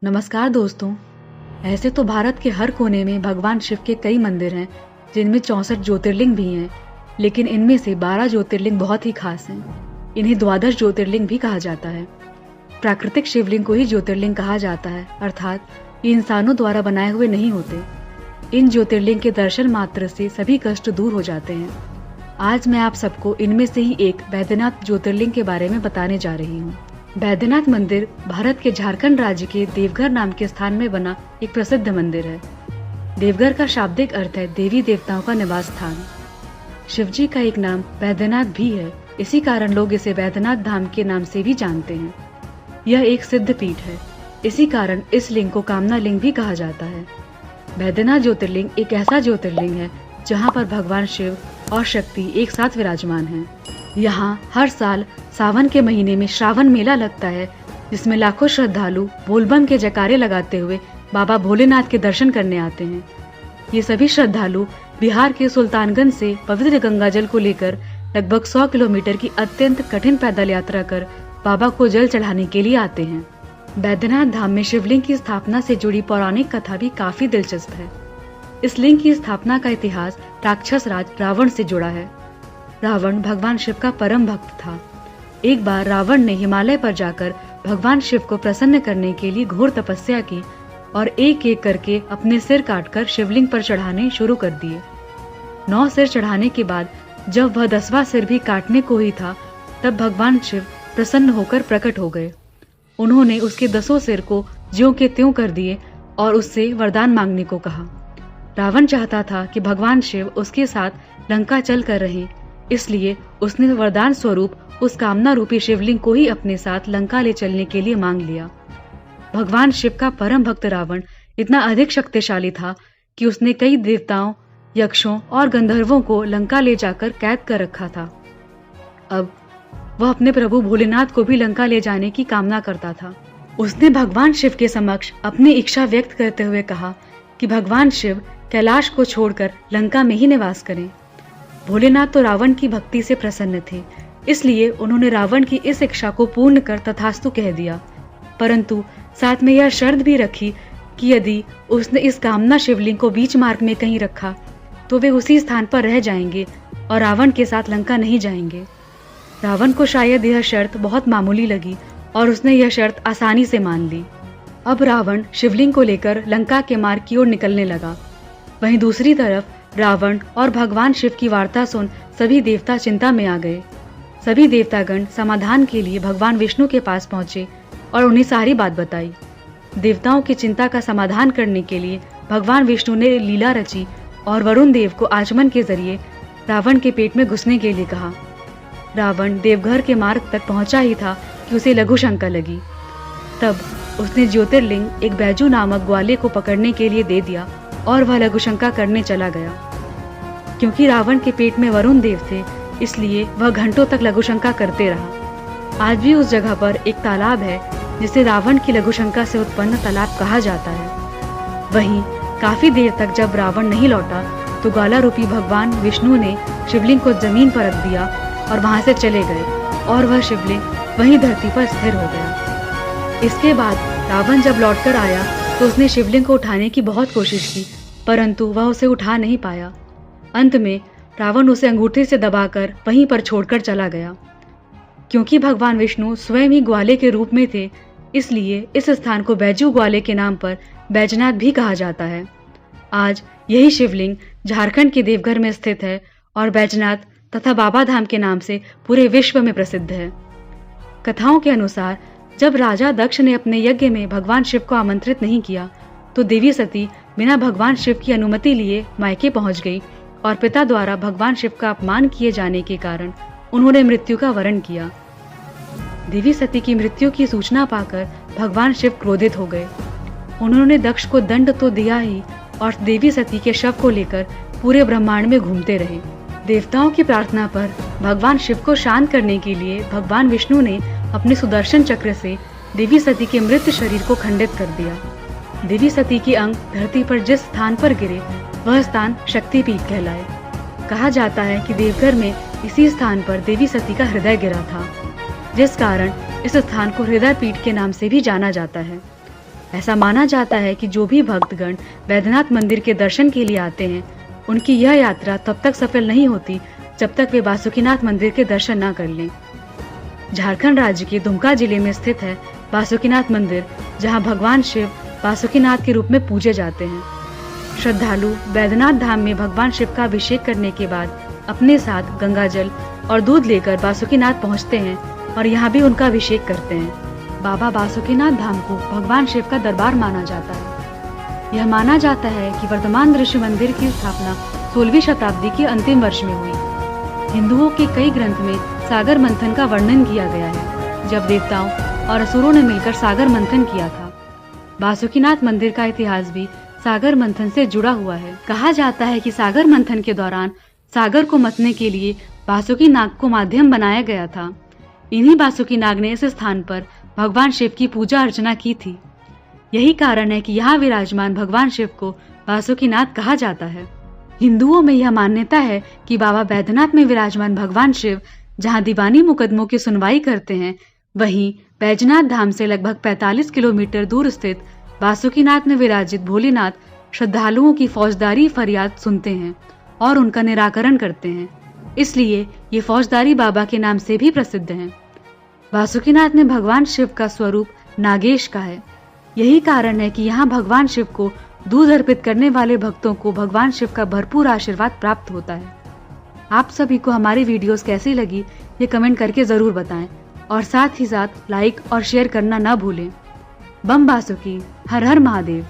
नमस्कार दोस्तों। ऐसे तो भारत के हर कोने में भगवान शिव के कई मंदिर हैं, जिनमें 64 ज्योतिर्लिंग भी हैं, लेकिन इनमें से 12 ज्योतिर्लिंग बहुत ही खास हैं। इन्हें द्वादश ज्योतिर्लिंग भी कहा जाता है। प्राकृतिक शिवलिंग को ही ज्योतिर्लिंग कहा जाता है, अर्थात ये इंसानों द्वारा बनाए हुए नहीं होते। इन ज्योतिर्लिंग के दर्शन मात्र से सभी कष्ट दूर हो जाते हैं। आज मैं आप सबको इनमें से ही एक बैद्यनाथ ज्योतिर्लिंग के बारे में बताने जा रही हूँ। बैद्यनाथ मंदिर भारत के झारखंड राज्य के देवघर नाम के स्थान में बना एक प्रसिद्ध मंदिर है। देवघर का शाब्दिक अर्थ है देवी देवताओं का निवास स्थान। शिवजी का एक नाम बैद्यनाथ भी है, इसी कारण लोग इसे बैद्यनाथ धाम के नाम से भी जानते हैं। यह एक सिद्ध पीठ है, इसी कारण इस लिंग को कामना लिंग भी कहा जाता है। बैद्यनाथ ज्योतिर्लिंग एक ऐसा ज्योतिर्लिंग है जहाँ पर भगवान शिव और शक्ति एक साथ विराजमान हैं। यहाँ हर साल सावन के महीने में श्रावण मेला लगता है, जिसमें लाखों श्रद्धालु बोलबम के जयकारे लगाते हुए बाबा भोलेनाथ के दर्शन करने आते हैं। ये सभी श्रद्धालु बिहार के सुल्तानगंज से पवित्र गंगा जल को लेकर लगभग 100 किलोमीटर की अत्यंत कठिन पैदल यात्रा कर बाबा को जल चढ़ाने के लिए आते हैं। बैद्यनाथ धाम में शिवलिंग की स्थापना से जुड़ी पौराणिक कथा भी काफी दिलचस्प है। इस लिंग की स्थापना का इतिहास राक्षस राज रावण से जुड़ा है। रावण भगवान शिव का परम भक्त था। एक बार रावण ने हिमालय पर जाकर भगवान शिव को प्रसन्न करने के लिए घोर तपस्या की और एक एक करके अपने सिर काटकर शिवलिंग पर चढ़ाने शुरू कर दिए। 9 सिर चढ़ाने के बाद जब वह 10वां सिर भी काटने को ही था, तब भगवान शिव प्रसन्न होकर प्रकट हो गए। उन्होंने उसके 10 सिर को ज्यों के त्यों कर दिए और उससे वरदान मांगने को कहा। रावण चाहता था कि भगवान शिव उसके साथ लंका चल कर रहें, इसलिए उसने वरदान स्वरूप उस कामना रूपी शिवलिंग को ही अपने साथ लंका ले चलने के लिए मांग लिया। भगवान शिव का परम भक्त रावण इतना अधिक शक्तिशाली था कि उसने कई देवताओं, यक्षों और गंधर्वों को लंका ले जाकर कैद कर रखा था। अब वह अपने प्रभु भोलेनाथ को भी लंका ले जाने की कामना करता था। उसने भगवान शिव के समक्ष अपनी इच्छा व्यक्त करते हुए कहा कि भगवान शिव कैलाश को छोड़कर लंका में ही निवास करें। भोलेनाथ तो रावण की भक्ति से प्रसन्न थे, इसलिए उन्होंने रावण की इस इच्छा को पूर्ण कर तथास्तु कह दिया, परंतु साथ में यह शर्त भी रखी कि यदि उसने इस कामना शिवलिंग को बीच मार्ग में कहीं रखा तो वे उसी स्थान पर रह जाएंगे और रावण के साथ लंका नहीं जाएंगे। रावण को शायद यह शर्त बहुत मामूली लगी और उसने यह शर्त आसानी से मान ली। अब रावण शिवलिंग को लेकर लंका के मार्ग की ओर निकलने लगा। वहीं दूसरी तरफ रावण और भगवान शिव की वार्ता सुन सभी देवता चिंता में आ गए। सभी देवतागण समाधान के लिए भगवान विष्णु के पास पहुंचे और उन्हें सारी बात बताई। देवताओं की चिंता का समाधान करने के लिए भगवान विष्णु ने लीला रची और वरुण देव को आचमन के जरिए रावण के पेट में घुसने के लिए कहा। रावण देवघर के मार्ग तक पहुंचा ही था कि उसे लघु शंका लगी। तब उसने ज्योतिर्लिंग एक बैजू नामक ग्वाले को पकड़ने के लिए दे दिया और वह लघु शंका करने चला गया। क्योंकि रावण के पेट में वरुण देव थे, इसलिए वह घंटों तक लघु शंका करते रहा। आज भी उस जगह पर एक तालाब है जिसे रावण की लघु शंका से उत्पन्न तालाब कहा जाता है। वहीं काफी देर तक जब रावण नहीं लौटा तो ग्वाला रूपी भगवान विष्णु ने शिवलिंग को जमीन पर रख दिया और वहां से चले गए और वह शिवलिंग वहीं धरती पर स्थिर हो गया। इसके बाद रावण जब लौटकर आया तो उसने शिवलिंग को उठाने की बहुत कोशिश की, परंतु वह उसे उठा नहीं पाया। अंत में रावण उसे अंगूठे से दबाकर वहीं पर छोड़कर चला गया। क्योंकि भगवान विष्णु स्वयं ही ग्वाले के रूप में थे, इसलिए इस स्थान को बैजू ग्वाले के नाम पर बैजनाथ भी कहा जाता है। आज यही शिवलिंग झारखंड के देवघर में स्थित है और बैजनाथ तथा बाबा धाम के नाम से पूरे विश्व में प्रसिद्ध है। कथाओं के अनुसार जब राजा दक्ष ने अपने यज्ञ में भगवान शिव को आमंत्रित नहीं किया तो देवी सती बिना भगवान शिव की अनुमति लिए मायके पहुंच गई और पिता द्वारा भगवान शिव का अपमान किए जाने के कारण उन्होंने मृत्यु का वरण किया। देवी सती की मृत्यु की सूचना पाकर भगवान शिव क्रोधित हो गए। उन्होंने दक्ष को दंड तो दिया ही और देवी सती के शव को लेकर पूरे ब्रह्मांड में घूमते रहे। देवताओं की प्रार्थना पर भगवान शिव को शांत करने के लिए भगवान विष्णु ने अपने सुदर्शन चक्र से देवी सती के मृत शरीर को खंडित कर दिया। देवी सती के अंग धरती पर जिस स्थान पर गिरे वह स्थान शक्तिपीठ कहलाए। कहा जाता है कि देवघर में इसी स्थान पर देवी सती का हृदय गिरा था, जिस कारण इस स्थान को हृदय पीठ के नाम से भी जाना जाता है। ऐसा माना जाता है कि जो भी भक्तगण वैद्यनाथ मंदिर के दर्शन के लिए आते हैं, उनकी यह यात्रा तब तक सफल नहीं होती जब तक वे बासुकीनाथ मंदिर के दर्शन न कर लें। झारखंड राज्य के दुमका जिले में स्थित है बासुकीनाथ मंदिर, जहां भगवान शिव बासुकीनाथ के रूप में पूजे जाते हैं। श्रद्धालु वैद्यनाथ धाम में भगवान शिव का अभिषेक करने के बाद अपने साथ गंगा जल और दूध लेकर बासुकीनाथ पहुंचते हैं और यहाँ भी उनका अभिषेक करते हैं। बाबा बासुकीनाथ धाम को भगवान शिव का दरबार माना जाता है। यह माना जाता है कि वर्तमान दृश्य मंदिर की स्थापना 16वीं शताब्दी के अंतिम वर्ष में हुई। हिंदुओं के कई ग्रंथ में सागर मंथन का वर्णन किया गया है, जब देवताओं और असुरों ने मिलकर सागर मंथन किया था। बासुकीनाथ मंदिर का इतिहास भी सागर मंथन से जुड़ा हुआ है। कहा जाता है कि सागर मंथन के दौरान सागर को मतने के लिए बासुकी नाग को माध्यम बनाया गया था। इन्हीं बासुकी नाग ने इस स्थान पर भगवान शिव की पूजा अर्चना की थी। यही कारण है कि यहाँ विराजमान भगवान शिव को बासुकीनाथ कहा जाता है। हिंदुओं में यह मान्यता है कि बाबा बैद्यनाथ में विराजमान भगवान शिव जहाँ दीवानी मुकदमों की सुनवाई करते हैं, वहीं बैजनाथ धाम से लगभग 45 किलोमीटर दूर स्थित बासुकीनाथ में विराजित भोलेनाथ श्रद्धालुओं की फौजदारी फरियाद सुनते हैं और उनका निराकरण करते हैं। इसलिए ये फौजदारी बाबा के नाम से भी प्रसिद्ध हैं। बासुकीनाथ में भगवान शिव का स्वरूप नागेश का है। यही कारण है कि यहाँ भगवान शिव को दूध अर्पित करने वाले भक्तों को भगवान शिव का भरपूर आशीर्वाद प्राप्त होता है। आप सभी को हमारी वीडियोस कैसी लगी ये कमेंट करके जरूर बताएं और साथ ही साथ लाइक और शेयर करना ना भूलें। बम बासुकी, हर हर महादेव।